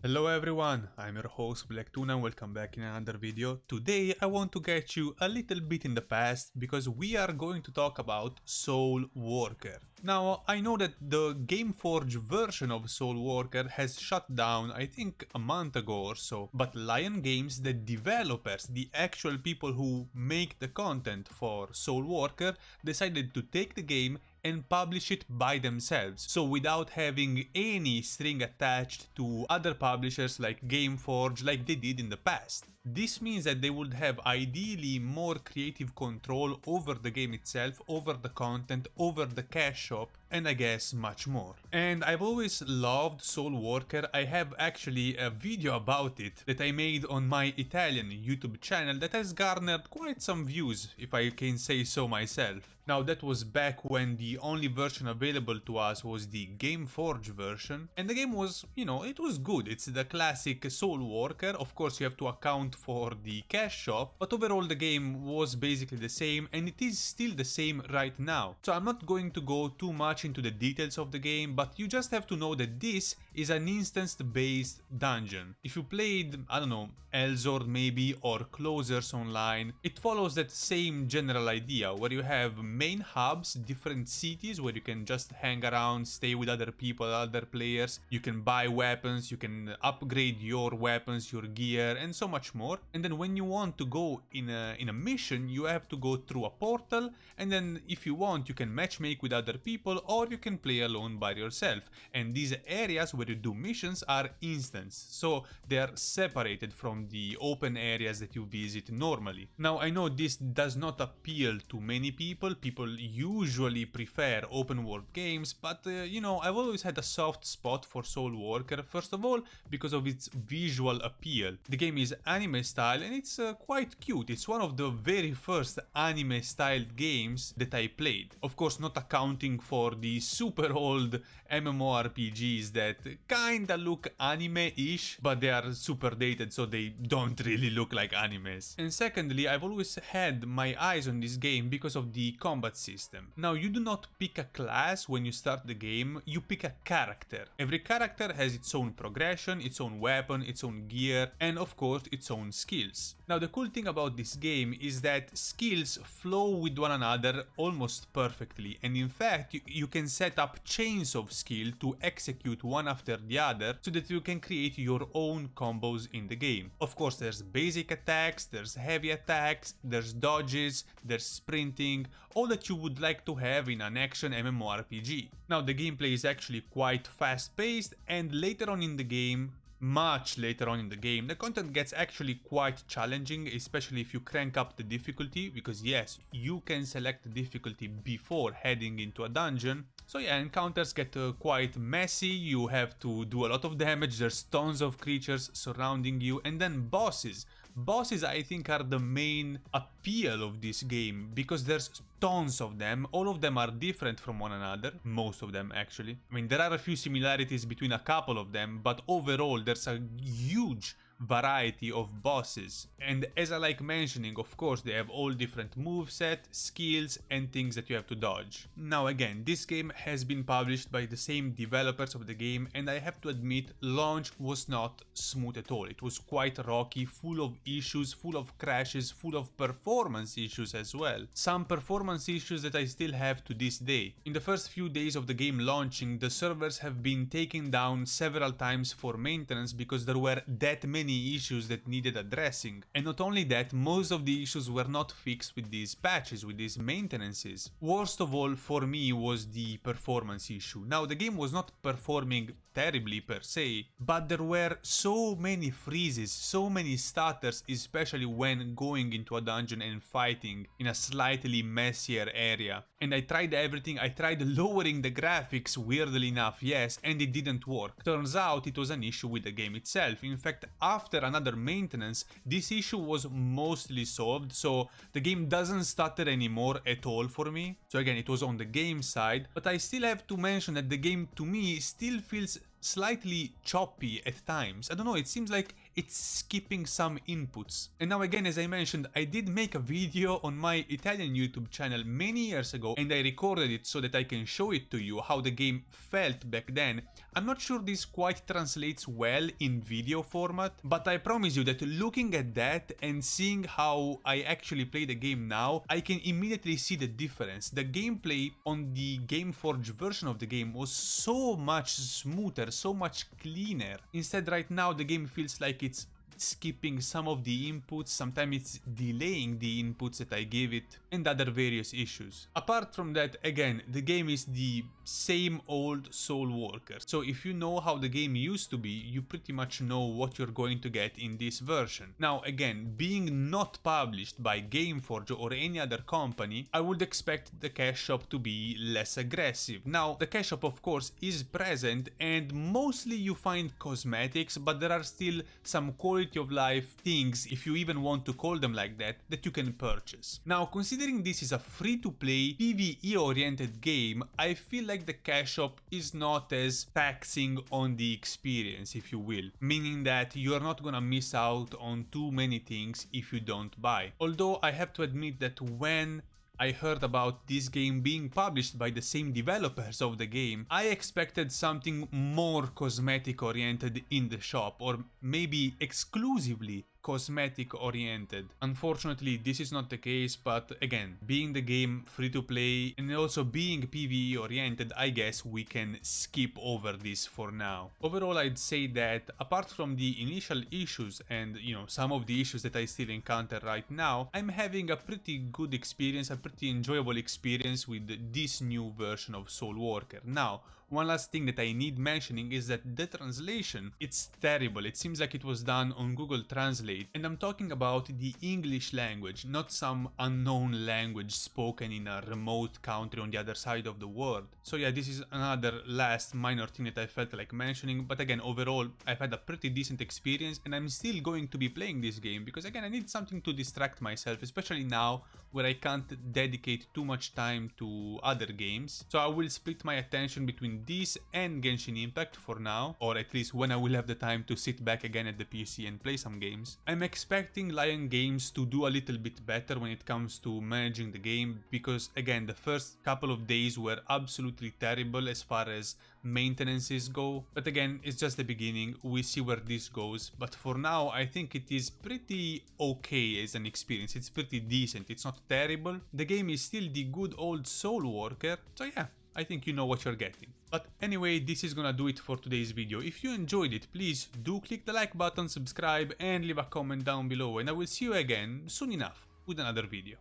Hello everyone, I'm your host BlackTuna and welcome back in another video. Today I want to get you a little bit in the past because we are going to talk about Soul Worker. Now, I know that the Gameforge version of Soul Worker has shut down I think a month ago or so, but Lion Games, the developers, the actual people who make the content for Soul Worker, decided to take the game and publish it by themselves, so without having any string attached to other publishers like Gameforge like they did in the past. This means that they would have ideally more creative control over the game itself, over the content, over the cash shop, and I guess much more. And I've always loved Soul Worker. I have actually a video about it that I made on my Italian YouTube channel that has garnered quite some views, if I can say so myself. Now that was back when the only version available to us was the Gameforge version, and the game was, it was good. It's the classic Soul Worker. Of course you have to account for the cash shop, but overall the game was basically the same, and it is still the same right now. So I'm not going to go too much into the details of the game, but you just have to know that this is an instance-based dungeon. If you played, I don't know, Elzord maybe, or Closers Online, it follows that same general idea, where you have main hubs, different cities where you can just hang around, stay with other people, other players. You can buy weapons, you can upgrade your weapons, your gear, and so much more. And then when you want to go in a mission, you have to go through a portal, and then if you want, you can matchmake with other people, or you can play alone by yourself. And these areas where you do missions are instance, so they are separated from the open areas that you visit normally. Now I know this does not appeal to many people. People usually prefer open world games, but I've always had a soft spot for Soul Worker, first of all because of its visual appeal. The game is anime style and it's quite cute. It's one of the very first anime styled games that I played. Of course, not accounting for the super old MMORPGs that kinda look anime-ish, but they are super dated, so they don't really look like animes. And secondly, I've always had my eyes on this game because of the combat system. Now, you do not pick a class when you start the game, you pick a character. Every character has its own progression, its own weapon, its own gear, and of course its own skills. Now, the cool thing about this game is that skills flow with one another almost perfectly, and in fact you can set up chains of skill to execute one after the other so that you can create your own combos in the game. Of course, there's basic attacks, there's heavy attacks, there's dodges, there's sprinting, all that you would like to have in an action MMORPG. Now, the gameplay is actually quite fast-paced, and later on in the game, much later on in the game, the content gets actually quite challenging, especially if you crank up the difficulty, because yes, you can select the difficulty before heading into a dungeon. So yeah, encounters get quite messy, you have to do a lot of damage, there's tons of creatures surrounding you, and then bosses. Bosses, I think, are the main appeal of this game, because there's tons of them. All of them are different from one another, most of them actually. I mean, there are a few similarities between a couple of them, but overall there's a huge variety of bosses. And as I like mentioning, of course, they have all different moveset, skills, and things that you have to dodge. Now again, this game has been published by the same developers of the game, and I have to admit, launch was not smooth at all. It was quite rocky, full of issues, full of crashes, full of performance issues as well. Some performance issues that I still have to this day. In the first few days of the game launching, the servers have been taken down several times for maintenance because there were that many issues that needed addressing. And not only that, most of the issues were not fixed with these patches, with these maintenances. Worst of all for me was the performance issue. Now, the game was not performing terribly per se, but there were so many freezes, so many stutters, especially when going into a dungeon and fighting in a slightly messier area. And I tried everything. I tried lowering the graphics, weirdly enough, yes, and it didn't work. Turns out it was an issue with the game itself. In fact, after another maintenance, this issue was mostly solved, so the game doesn't stutter anymore at all for me. So again, it was on the game side, but I still have to mention that the game to me still feels slightly choppy at times. I don't know, it seems like it's skipping some inputs. And now again, as I mentioned, I did make a video on my Italian YouTube channel many years ago, and I recorded it so that I can show it to you how the game felt back then. I'm not sure this quite translates well in video format, but I promise you that looking at that and seeing how I actually play the game now, I can immediately see the difference. The gameplay on the Gameforge version of the game was so much smoother, so much cleaner. Instead, right now the game feels like it's skipping some of the inputs, sometimes it's delaying the inputs that I give it, and other various issues. Apart from that, again, the game is the same old Soul Walker. So if you know how the game used to be, you pretty much know what you're going to get in this version. Now again, being not published by Gameforge or any other company, I would expect the cash shop to be less aggressive. Now, the cash shop of course is present, and mostly you find cosmetics, but there are still some quality of life things, if you even want to call them like that you can purchase. Now, considering this is a free-to-play PvE oriented game, I feel like the cash shop is not as taxing on the experience, if you will, meaning that you are not gonna miss out on too many things if you don't buy. Although I have to admit that when I heard about this game being published by the same developers of the game, I expected something more cosmetic oriented in the shop, or maybe exclusively cosmetic oriented. Unfortunately, this is not the case, but again, being the game free to play and also being PvE oriented, I guess we can skip over this for now. Overall, I'd say that apart from the initial issues and, you know, some of the issues that I still encounter right now, I'm having a pretty good experience, a pretty enjoyable experience with this new version of Soul Walker. Now, one last thing that I need mentioning is that the translation, it's terrible. It seems like it was done on Google Translate, and I'm talking about the English language, not some unknown language spoken in a remote country on the other side of the world. So yeah, this is another last minor thing that I felt like mentioning, but again, overall, I've had a pretty decent experience, and I'm still going to be playing this game because again, I need something to distract myself, especially now where I can't dedicate too much time to other games. So I will split my attention between this and Genshin Impact for now, or at least when I will have the time to sit back again at the PC and play some games. I'm expecting Lion Games to do a little bit better when it comes to managing the game, because again, the first couple of days were absolutely terrible as far as maintenances go, but again, it's just the beginning. We see where this goes, but for now I think it is pretty okay as an experience. It's pretty decent, it's not terrible. The game is still the good old Soul Walker, so yeah, I think you know what you're getting. But anyway, this is gonna do it for today's video. If you enjoyed it, please do click the like button, subscribe and leave a comment down below, and I will see you again soon enough with another video.